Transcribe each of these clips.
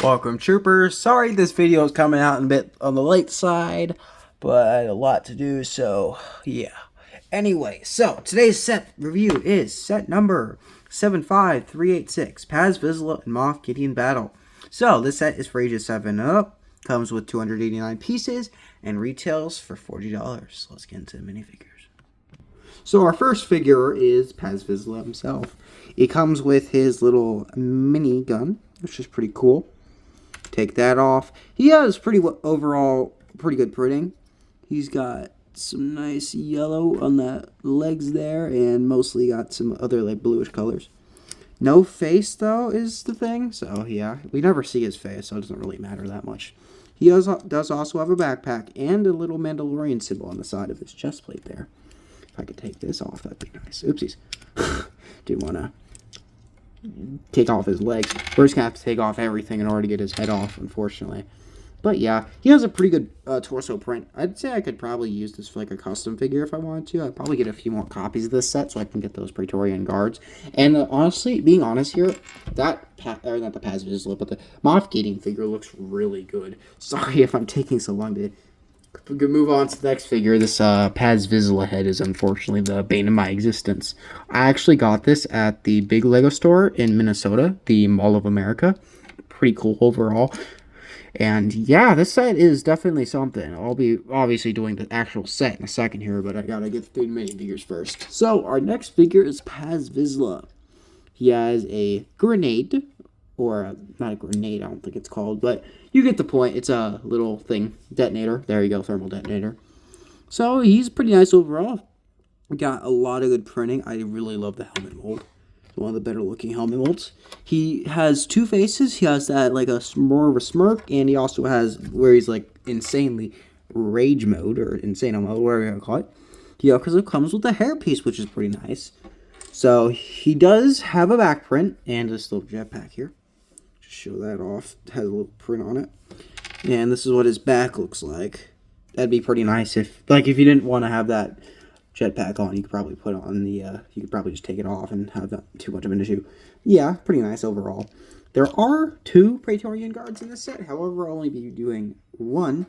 Welcome, troopers. Sorry this video is coming out a bit on the late side, but I had a lot to do, so yeah. Anyway, so today's set review is set number 75386, Paz, Vizsla, and Moff Gideon Battle. So this set is for ages 7 and up, comes with 289 pieces, and retails for $40. Let's get into the minifigures. So our first figure is Paz Vizsla himself. It comes with his little mini gun, which is pretty cool. Take that off. He has overall pretty good printing. He's got some nice yellow on the legs there, and mostly got some other like bluish colors. No face though is the thing, so yeah, we never see his face, so it doesn't really matter that much. He does also have a backpack and a little Mandalorian symbol on the side of his chest plate there. If I could take this off, that'd be nice. Oopsies. Didn't want to take off his legs. We're just gonna have to take off everything in order to get his head off, unfortunately. But yeah, he has a pretty good torso print. I'd say I could probably use this for like a custom figure if I wanted to. I'd probably get a few more copies of this set so I can get those Praetorian guards. And honestly, being honest here, not the Paz Vizsla, but the Moff Gideon figure looks really good. Sorry if I'm taking so long to move on to the next figure. This Paz Vizsla head is unfortunately the bane of my existence. I actually got this at the big Lego store in Minnesota, the Mall of America. Pretty cool overall. And yeah, this set is definitely something. I'll be obviously doing the actual set in a second here, but I gotta get through the minifigures first. So our next figure is Paz Vizsla. He has a grenade, or not a grenade, I don't think it's called, but you get the point. It's a little thing, detonator. There you go, thermal detonator. So he's pretty nice overall. Got a lot of good printing. I really love the helmet mold. It's one of the better looking helmet molds. He has two faces. He has that like more of a smirk, and he also has where he's like insanely rage mode or insane mode, whatever you want to call it. Yeah, because it comes with a hairpiece, which is pretty nice. So he does have a back print and this little jetpack here. Show that off. It has a little print on it. And this is what his back looks like. That'd be pretty nice if you didn't want to have that jetpack on, you could probably put on the, you could probably just take it off and have not too much of an issue. Yeah, pretty nice overall. There are 2 Praetorian guards in this set. However, I'll only be doing 1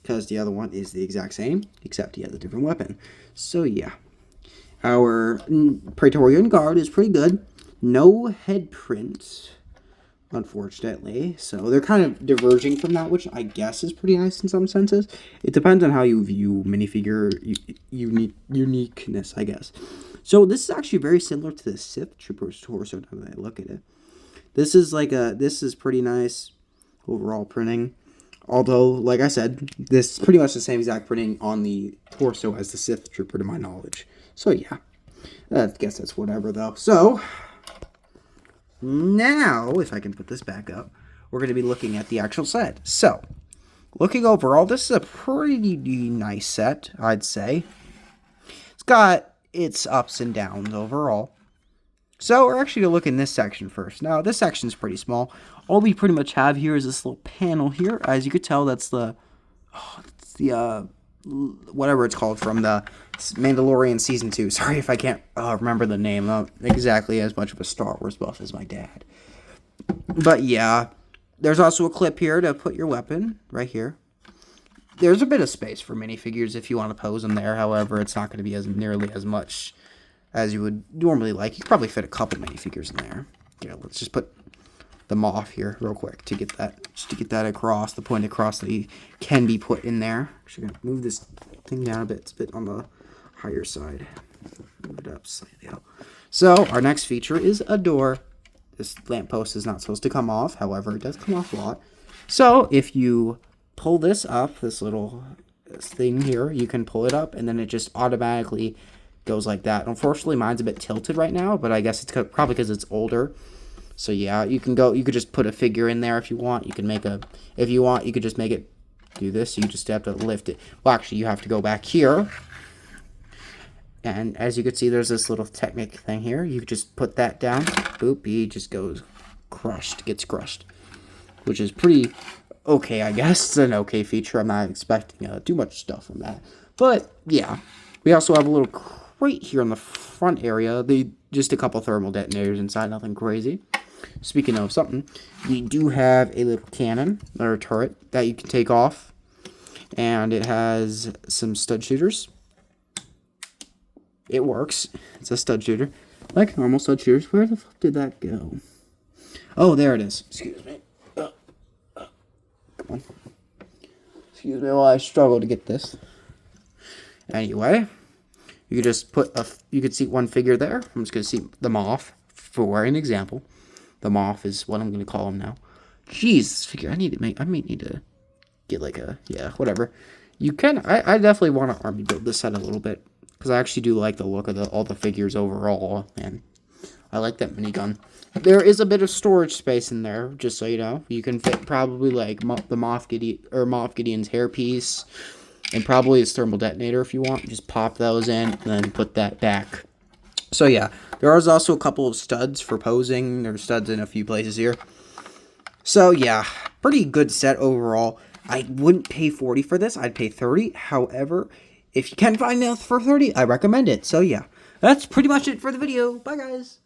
because the other one is the exact same, except he has a different weapon. So yeah, our Praetorian guard is pretty good. No head print, unfortunately, so they're kind of diverging from that, which I guess is pretty nice in some senses. It depends on how you view minifigure uniqueness, I guess. So this is actually very similar to the Sith Trooper's torso now that I look at it. This is pretty nice overall printing, although like I said, this is pretty much the same exact printing on the torso as the Sith Trooper to my knowledge. So yeah, I guess that's whatever though. So now, if I can put this back up, we're going to be looking at the actual set. So, looking overall, this is a pretty nice set, I'd say. It's got its ups and downs overall. So, we're actually going to look in this section first. Now, this section is pretty small. All we pretty much have here is this little panel here. As you could tell, that's the whatever it's called from the Mandalorian Season 2. Sorry if I can't remember the name. I'm not exactly as much of a Star Wars buff as my dad. But yeah, there's also a clip here to put your weapon right here. There's a bit of space for minifigures if you want to pose them there. However, it's not going to be nearly as much as you would normally like. You could probably fit a couple minifigures in there. Yeah, let's just put the Moff here real quick to get that across, the point across that he can be put in there. Actually, gonna move this thing down a bit. It's a bit on the higher side. Move it up slightly out. So our next feature is a door. This lamppost is not supposed to come off. However, it does come off a lot. So if you pull this up, this thing here, you can pull it up, and then it just automatically goes like that. Unfortunately, mine's a bit tilted right now, but I guess it's probably because it's older. So yeah, you could just put a figure in there if you want. You could just make it do this. You just have to lift it. Well, actually, you have to go back here. And as you can see, there's this little Technic thing here. You just put that down. Boop, he just gets crushed. Which is pretty okay, I guess. It's an okay feature. I'm not expecting too much stuff from that. But yeah, we also have a little crate here in the front area. Just a couple thermal detonators inside, nothing crazy. Speaking of something, we do have a little cannon or a turret that you can take off. And it has some stud shooters. It works. It's a stud shooter. Like normal stud shooters. Where the fuck did that go? Oh, there it is. Excuse me. Come on. Excuse me while I struggle to get this. Anyway, you could just put you could see one figure there. I'm just going to see the Moff for an example. The Moff is what I'm going to call him now. Jeez, this figure. I may need to get like a, yeah, whatever. You can, I definitely want to army build this set a little bit. Because I actually do like the look of all the figures overall. And I like that minigun. There is a bit of storage space in there, just so you know. You can fit probably like the Moff Gideon's hairpiece. And probably his thermal detonator if you want. Just pop those in and then put that back. So yeah, there is also a couple of studs for posing. There's studs in a few places here. So yeah, pretty good set overall. I wouldn't pay $40 for this. I'd pay $30. However, if you can find it for $30, I recommend it. So yeah, that's pretty much it for the video. Bye guys.